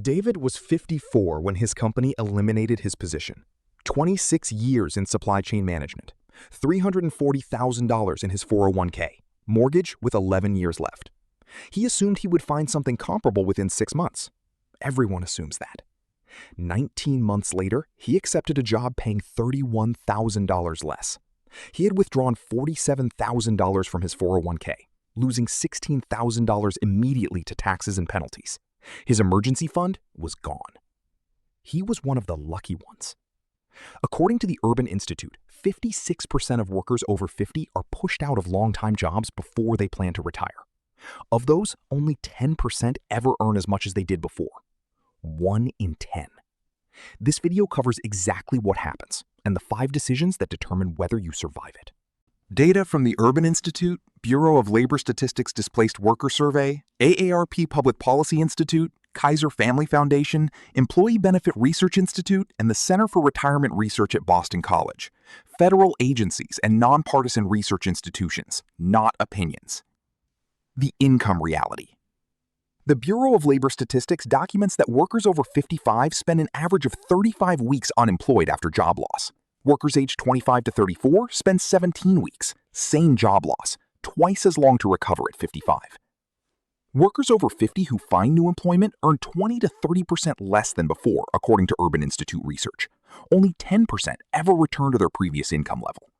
David was 54 when his company eliminated his position. 26 years in supply chain management, $340,000 in his 401k, mortgage with 11 years left. He assumed he would find something comparable within 6 months. Everyone assumes that. 19 months later, he accepted a job paying $31,000 less. He had withdrawn $47,000 from his 401k, losing $16,000 immediately to taxes and penalties. His emergency fund was gone. He was one of the lucky ones. According to the Urban Institute, 56% of workers over 50 are pushed out of long-time jobs before they plan to retire. Of those, only 10% ever earn as much as they did before. 1 in 10. This video covers exactly what happens and the 5 decisions that determine whether you survive it. Data from the Urban Institute, Bureau of Labor Statistics Displaced Worker Survey, AARP Public Policy Institute, Kaiser Family Foundation, Employee Benefit Research Institute, and the Center for Retirement Research at Boston College. Federal agencies and nonpartisan research institutions, not opinions. The income reality. The Bureau of Labor Statistics documents that workers over 55 spend an average of 35 weeks unemployed after job loss. Workers aged 25 to 34 spend 17 weeks, same job loss, twice as long to recover at 55. Workers over 50 who find new employment earn 20 to 30% less than before, according to Urban Institute research. Only 10% ever return to their previous income level.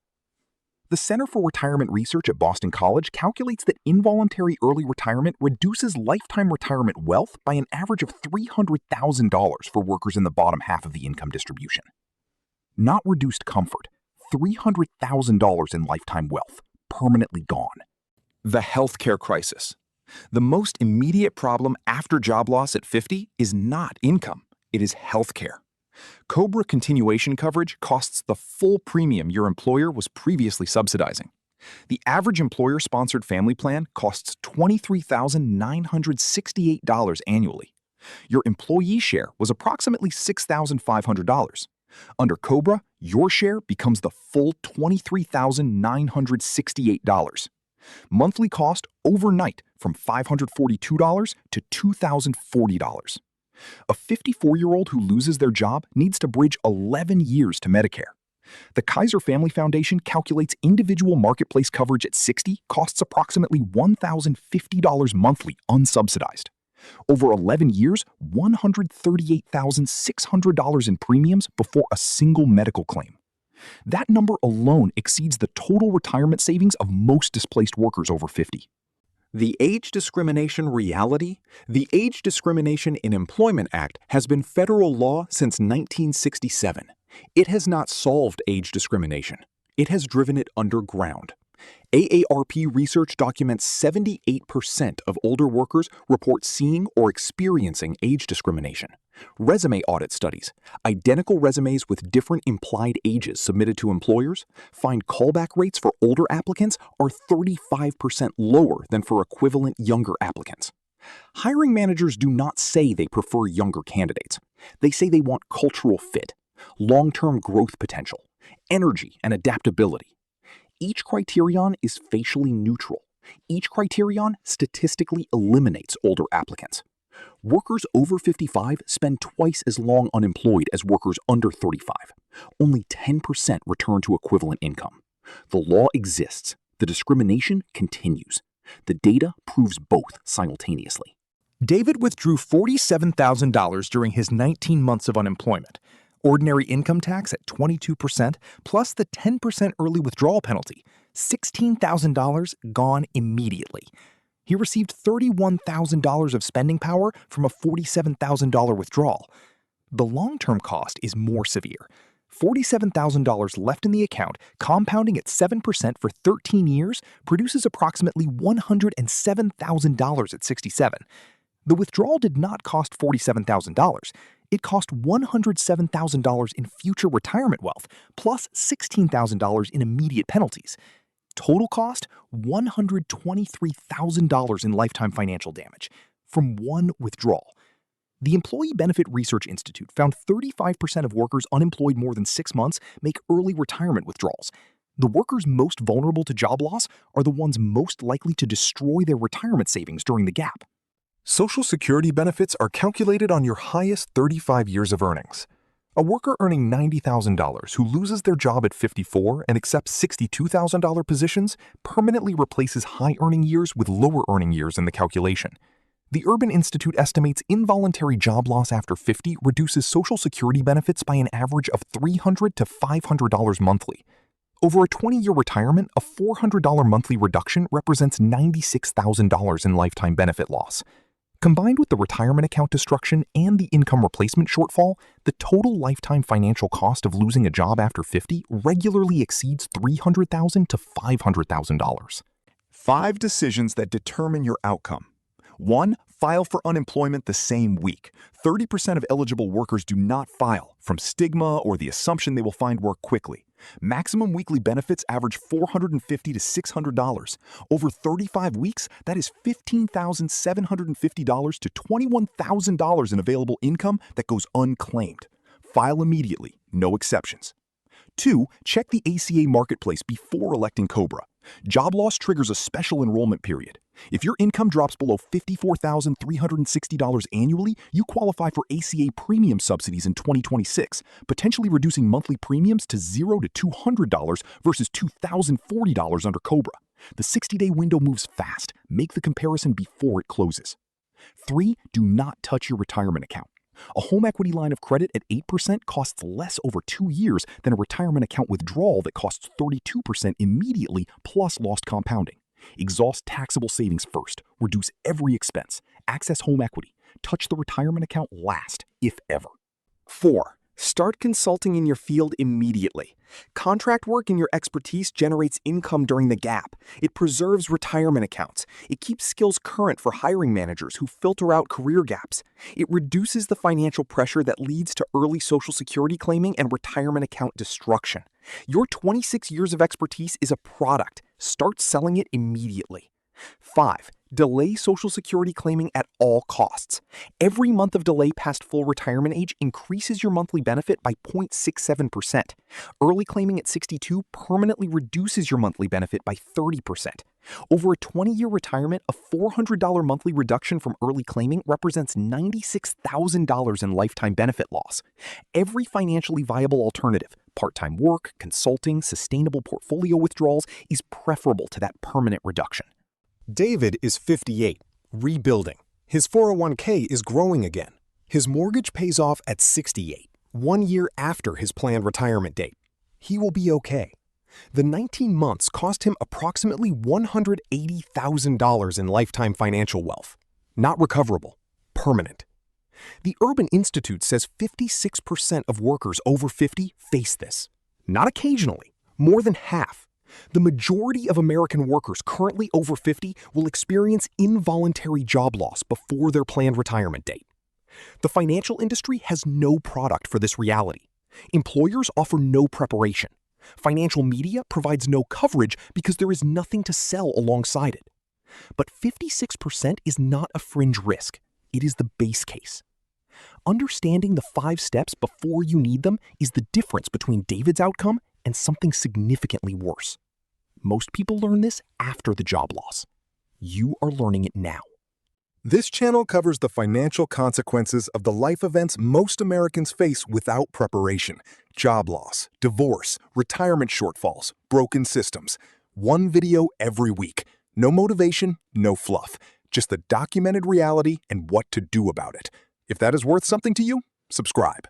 The Center for Retirement Research at Boston College calculates that involuntary early retirement reduces lifetime retirement wealth by an average of $300,000 for workers in the bottom half of the income distribution. Not reduced comfort, $300,000 in lifetime wealth, permanently gone. The healthcare crisis. The most immediate problem after job loss at 50 is not income, it is healthcare. COBRA continuation coverage costs the full premium your employer was previously subsidizing. The average employer-sponsored family plan costs $23,968 annually. Your employee share was approximately $6,500. Under COBRA, your share becomes the full $23,968. Monthly cost overnight from $542 to $2,040. A 54-year-old who loses their job needs to bridge 11 years to Medicare. The Kaiser Family Foundation calculates individual marketplace coverage at 60 costs approximately $1,050 monthly unsubsidized. Over 11 years, $138,600 in premiums before a single medical claim. That number alone exceeds the total retirement savings of most displaced workers over 50. The age discrimination reality? The Age Discrimination in Employment Act has been federal law since 1967. It has not solved age discrimination. It has driven it underground. AARP research documents 78% of older workers report seeing or experiencing age discrimination. Resume audit studies, identical resumes with different implied ages submitted to employers, find callback rates for older applicants are 35% lower than for equivalent younger applicants. Hiring managers do not say they prefer younger candidates. They say they want cultural fit, long-term growth potential, energy, and adaptability. Each criterion is facially neutral. Each criterion statistically eliminates older applicants. Workers over 55 spend twice as long unemployed as workers under 35. Only 10% return to equivalent income. The law exists. The discrimination continues. The data proves both simultaneously. David withdrew $47,000 during his 19 months of unemployment. Ordinary income tax at 22%, plus the 10% early withdrawal penalty, $16,000 gone immediately. He received $31,000 of spending power from a $47,000 withdrawal. The long-term cost is more severe. $47,000 left in the account, compounding at 7% for 13 years, produces approximately $107,000 at 67. The withdrawal did not cost $47,000. It cost $107,000 in future retirement wealth, plus $16,000 in immediate penalties. Total cost, $123,000 in lifetime financial damage from one withdrawal. The Employee Benefit Research Institute found 35% of workers unemployed more than 6 months make early retirement withdrawals. The workers most vulnerable to job loss are the ones most likely to destroy their retirement savings during the gap. Social Security benefits are calculated on your highest 35 years of earnings. A worker earning $90,000 who loses their job at 54 and accepts $62,000 positions permanently replaces high-earning years with lower-earning years in the calculation. The Urban Institute estimates involuntary job loss after 50 reduces Social Security benefits by an average of $300 to $500 monthly. Over a 20-year retirement, a $400 monthly reduction represents $96,000 in lifetime benefit loss. Combined with the retirement account destruction and the income replacement shortfall, the total lifetime financial cost of losing a job after 50 regularly exceeds $300,000 to $500,000. 5 decisions that determine your outcome. 1. File for unemployment the same week. 30% of eligible workers do not file, from stigma or the assumption they will find work quickly. Maximum weekly benefits average $450 to $600. Over 35 weeks, that is $15,750 to $21,000 in available income that goes unclaimed. File immediately, no exceptions. 2. Check the ACA marketplace before electing COBRA. Job loss triggers a special enrollment period. If your income drops below $54,360 annually, you qualify for ACA premium subsidies in 2026, potentially reducing monthly premiums to $0 to $200 versus $2,040 under COBRA. The 60-day window moves fast. Make the comparison before it closes. 3. Do not touch your retirement account. A home equity line of credit at 8% costs less over 2 years than a retirement account withdrawal that costs 32% immediately plus lost compounding. Exhaust taxable savings first. Reduce every expense. Access home equity. Touch the retirement account last, if ever. 4. Start consulting in your field immediately. Contract work in your expertise generates income during the gap. It preserves retirement accounts. It keeps skills current for hiring managers who filter out career gaps. It reduces the financial pressure that leads to early Social Security claiming and retirement account destruction. Your 26 years of expertise is a product. Start selling it immediately. 5. Delay Social Security claiming at all costs. Every month of delay past full retirement age increases your monthly benefit by 0.67%. Early claiming at 62 permanently reduces your monthly benefit by 30%. Over a 20-year retirement, a $400 monthly reduction from early claiming represents $96,000 in lifetime benefit loss. Every financially viable alternative, part-time work, consulting, sustainable portfolio withdrawals, is preferable to that permanent reduction. David is 58, rebuilding. His 401k is growing again. His mortgage pays off at 68, 1 year after his planned retirement date. He will be okay. The 19 months cost him approximately $180,000 in lifetime financial wealth. Not recoverable, permanent. The Urban Institute says 56% of workers over 50 face this. Not occasionally, more than half. The majority of American workers currently over 50 will experience involuntary job loss before their planned retirement date. The financial industry has no product for this reality. Employers offer no preparation. Financial media provides no coverage because there is nothing to sell alongside it. But 56% is not a fringe risk. It is the base case. Understanding the 5 steps before you need them is the difference between David's outcome and something significantly worse. Most people learn this after the job loss. You are learning it now. This channel covers the financial consequences of the life events most Americans face without preparation. Job loss, divorce, retirement shortfalls, broken systems. One video every week. No motivation, no fluff. Just the documented reality and what to do about it. If that is worth something to you, subscribe.